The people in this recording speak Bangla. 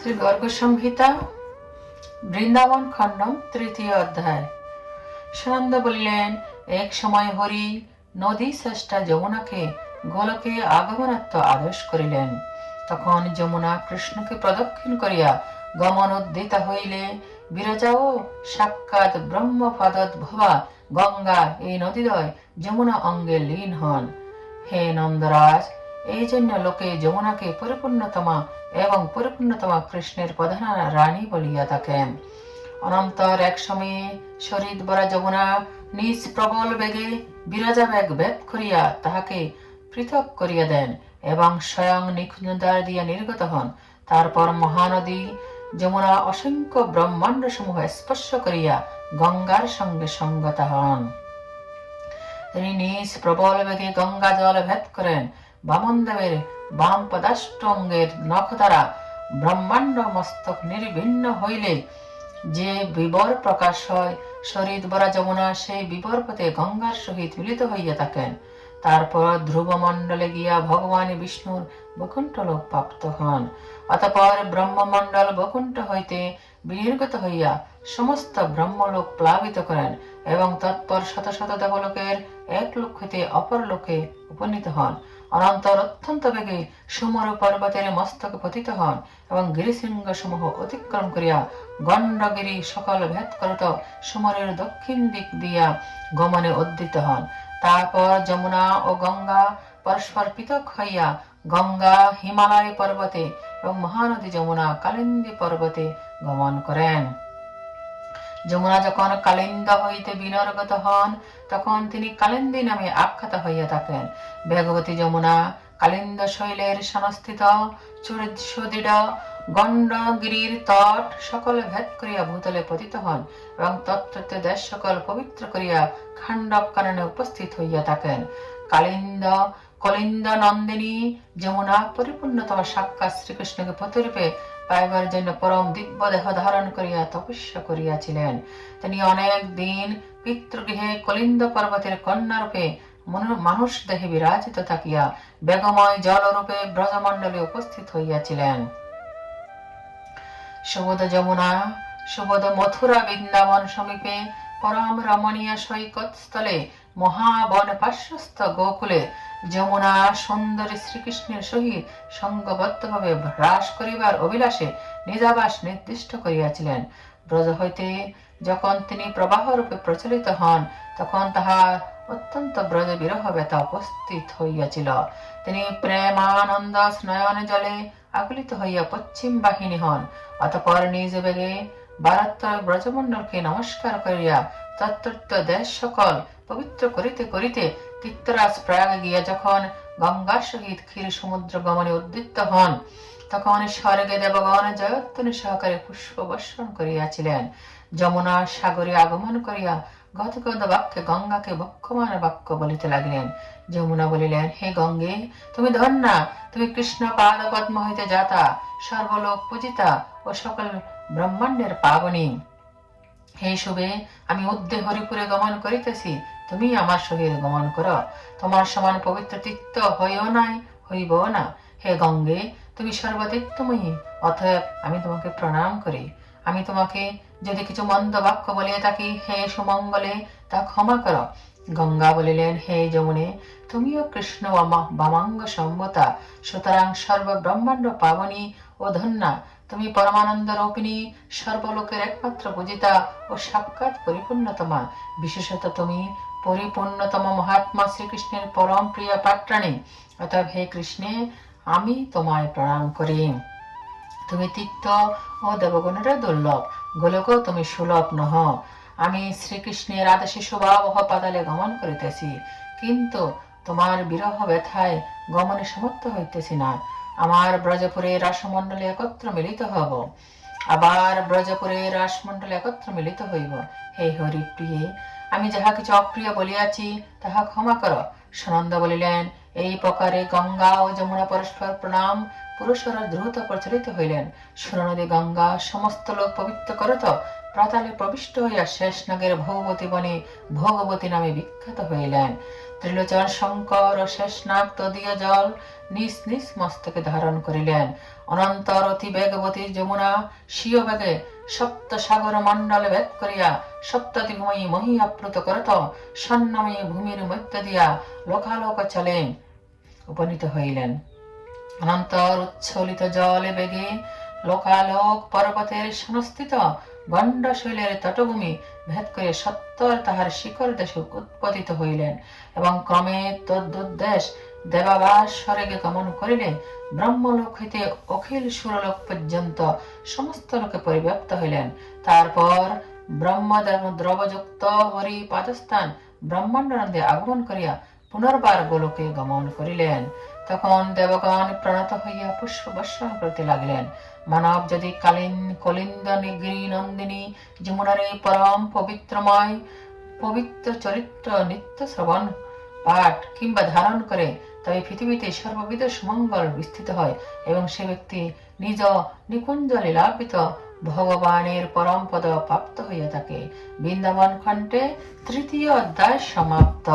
শ্রী গর্গ সংহিতা বৃন্দাবন খণ্ডম তৃতীয় অধ্যায়। সুনন্দ বলিলেন, এক সময় হরি নদী স্রষ্টা যমুনাকে গোলকে আগমনাত্ম আদেশ করিলেন। তখন যমুনা কৃষ্ণকে প্রদক্ষিণ করিয়া গমন উদ্দিতা হইলে বিরজাও সাক্ষাৎ ব্রহ্মপদোদ্ভবা গঙ্গা এই নদীদ্বয় যমুনা অঙ্গে লীন হন। হে নন্দরাজ, এই জন্য লোকে যমুনাকে পরিপূর্ণতমা এবং পরিপূর্ণতমা কৃষ্ণের প্রধান রানী বলিয়া থাকেন। অনন্তর এক সময়ে শরীর বরা যমুনা নিজ প্রবল বেগে বিরাজা বেগ ভেদ করিয়া তাহাকে পৃথক করিয়া দেন এবং স্বয়ং নিকুঞ্জদ্বার দিয়া নির্গত হন। তারপর মহানদী যমুনা অসংখ্য ব্রহ্মাণ্ড সমূহ স্পর্শ করিয়া গঙ্গার সঙ্গে সঙ্গত হন। তিনি নিজ প্রবল বেগে গঙ্গা জল ভেদ করেন। বামনদেবের বাম পদাষ্ট অঙ্গের নখ দ্বারা ব্রহ্মাণ্ড মস্তক নির্ভিন্ন হইলে যে বিবর প্রকাশ হয়, শরীর বরা যমুনা সেই বিবর পথে গঙ্গার সহিত মিলিত হইয়া থাকেন। তারপর ধ্রুব মণ্ডলে গিয়া ভগবান বিষ্ণুর বৈকুণ্ঠ লোক প্রাপ্ত হন। অতঃপর ব্রহ্মমণ্ডল বৈকুণ্ঠ হইতে বিনির্গত হইয়া সমস্ত ব্রহ্মলোক প্লাবিত করেন এবং তৎপর শত শত দেবলোকের এক লোক হইতে অপর লোকে উপনীত হন। অনন্তর অত্যন্ত বেগে সুমরু পর্বতের মস্তকে পতিত হন এবং গিরিশৃঙ্গ সমূহ অতিক্রম করিয়া গণ্ডগিরি সকল ভেদ করিত সুমরের দক্ষিণ দিক দিয়া গমনে উদ্দিত হন। তারপর যমুনা ও গঙ্গা পরস্পর পৃথক হইয়া গঙ্গা হিমালয় পর্বতে এবং মহানদী যমুনা কালিন্দী পর্বতে গমন করেন। যমুনা যখন কালিন্দ হইতে বিনির্গত হন, তখন তিনি কালিন্দী নামে আখ্যাত হইয়া থাকেন। ভগবতী যমুনা কালিন্দ শৈলের সংস্থিত সুদৃঢ় গণ্ডগিরির তট সকল ভেদ করিয়া ভূতলে পতিত হন এবং তত্ত্ব দেশ সকল পবিত্র করিয়া খাণ্ডব কাননে উপস্থিত হইয়া থাকেন। কলিন্দ নন্দিনী যমুনা পরিপূর্ণতম সাক্ষাৎ শ্রীকৃষ্ণকে পতিরূপে পাইবার জন্য পরম দিব্য দেহ ধারণ করিয়া তপস্যা করিয়াছিলেন। তিনি অনেক দিন পিতৃগৃহে কলিন্দ পর্বতের কন্যারূপে মানুষ দেহে বিরাজিত থাকিয়া বেগময় জলরূপে ব্রজমণ্ডলে উপস্থিত হইয়াছিলেন। সুবোধ যমুনা সুবোধ মথুরা বৃন্দাবন সমীপে পরম রমণীয় সৈকত স্থলে মহাবন পার্শ্বস্থ গোকুলে যমুনা সুন্দরী শ্রীকৃষ্ণের সহিত সঙ্গবদ্ধভাবে হ্রাস করিবার অভিলাষে নিজাবাস নির্দিষ্ট করিয়াছিলেন। ব্রজ হইতে যখন তিনি প্রবাহ রূপে প্রচলিত হন, তখন তাহার অত্যন্ত ব্রজ বিরহ ব্যথা উপস্থিত হইয়াছিল। তিনি প্রেমানন্দ স্নয়ন জলে আকুলিত হইয়া পশ্চিম বাহিনী হন। অতঃপর নিজ বেগে বারাত্তর ব্রজমণ্ডলকে নমস্কার করিয়া তত্ত্ব দেশ সকল পবিত্র করিতে করিতে তীর্থরাজ প্রয়াগে গিয়া যখন গঙ্গার সহিত ক্ষীর সমুদ্র গমনে উদ্যত হন, তখন স্বর্গে দেবগণ জয়ধ্বনি সহকারে পুষ্প বর্ষণ করিয়াছিলেন। যমুনা সাগরে আগমন করিয়া গদগদ বাক্যে গঙ্গাকে বক্ষমান বাক্য বলিতে লাগিলেন। যমুনা বলিলেন, হে গঙ্গে, তুমি ধন্যা, তুমি কৃষ্ণ পাদ পদ্ম হইতে যাতা, সর্বলোক পূজিতা ও সকল ব্রহ্মাণ্ডের পাবনী। হে শুভে, আমি উদ্দে হরিপুরে গমন করিতেছি, তুমি আমার সহিত গমন কর। তোমার সমান পবিত্র তীর্থ হইও নাই, হইব না। হে গঙ্গে, তুমি সর্বতীর্থময়ী, অতএব আমি তোমাকে প্রণাম করি। আমি তোমাকে যদি কিছু মন্দ বাক্য বলিয়া থাকি, হে সুমঙ্গলে, তা ক্ষমা কর। গঙ্গা বলিলেন, হে যমুনে, তুমিও কৃষ্ণ বামাঙ্গ সম্মতা, সুতরাং সর্বব্রহ্মাণ্ড পাবনী ও ধন্যা। তুমি পরমানন্দ রূপিণী, সর্বলোকের একমাত্র পূজিতা ও সাক্ষাৎ পরিপূর্ণতমা। বিশেষত তুমি পরিপূর্ণতম মহাত্মা শ্রীকৃষ্ণের পরম প্রিয় পাত্রাণী। অতএব হে কৃষ্ণে, আমি তোমায় প্রণাম করি। তুমি তীর্থ ও দেবগণের দুর্লভ, গোলকেও তুমি সুলভ নহ। আমি শ্রীকৃষ্ণের আদেশে শোভাবহ পাতালে গমন করিতেছি, কিন্তু তোমার বিরহ ব্যথায় গমনে সমর্থ হইতেছি না। আমার ব্রজপুরে রাসমণ্ডলে একত্র মিলিত হব, আবার ব্রজপুরে রাসমণ্ডলে একত্র মিলিত হইব। হে হরিপ্রিয়ে, আমি যাহা কিছু অপ্রিয় বলিয়াছি তাহা ক্ষমা কর। সুনন্দ বলিলেন, এই প্রকারে গঙ্গা ও যমুনা পরস্পর প্রণাম পুরুষরা দ্রুত প্রচলিত হইলেন। সুরনদী গঙ্গা সমস্ত লোক পবিত্র করত। পাতালে প্রবিষ্ট হইয়া শেষনাগের ভগবতী বনে ভগবতী নামে বিখ্যাত হইলেন। ত্রিলোচন শঙ্কর ও শেষনাগ তদীয় জল নিজ নিজ মস্তকে ধারণ করিলেন। অনন্তর অতি বেগবতী যমুনা স্বীয় বেগে সপ্ত সাগর মণ্ডল ভেদ করিয়া সপ্ততিভূমি মহি আপ্লুত করত স্বর্ণময়ী ভূমির মধ্য দিয়া লোকালোক চলে উপনীত হইলেন। অনন্তর উচ্ছলিত জলে বেগে লোকালোক পর্বতের সংস্থিত গণ্ডশৈলের তটভূমি ভেদ করে সত্তর তাহার শিখর দেশে উৎপতিত হইলেন এবং ক্রমে তদ্দেশ দেবাবাস স্বর্গে গমন করিলে ব্রহ্মলোক হইতে অখিল সুরলোক পর্যন্ত সমস্ত লোকে পরিব্যাপ্ত হইলেন। তারপর ব্রহ্মদেব দ্রবযুক্ত হরি পাদস্থান ব্রহ্মাণ্ডানন্দে আগমন করিয়া পুনর্বার গোলকে গমন করিলেন। তখন দেবগণ প্রণত হইয়া পুষ্প বর্ষণ করিতে লাগিলেন। মানব যদি কলিন্দ গিরি নন্দিনী যমুনারে পরম পবিত্রময় পবিত্র চরিত্র নিত্য শ্রবণ পাঠ কিংবা ধারণ করে তবে পৃথিবীতে সর্ববিধ সুমঙ্গল বিস্তৃত হয় এবং সে ব্যক্তি নিজ নিকুঞ্জ লীলার্পিত ভগবানের পরম পদ প্রাপ্ত হইয়া থাকে। বৃন্দাবন খণ্ডে 3য় অধ্যায় সমাপ্ত।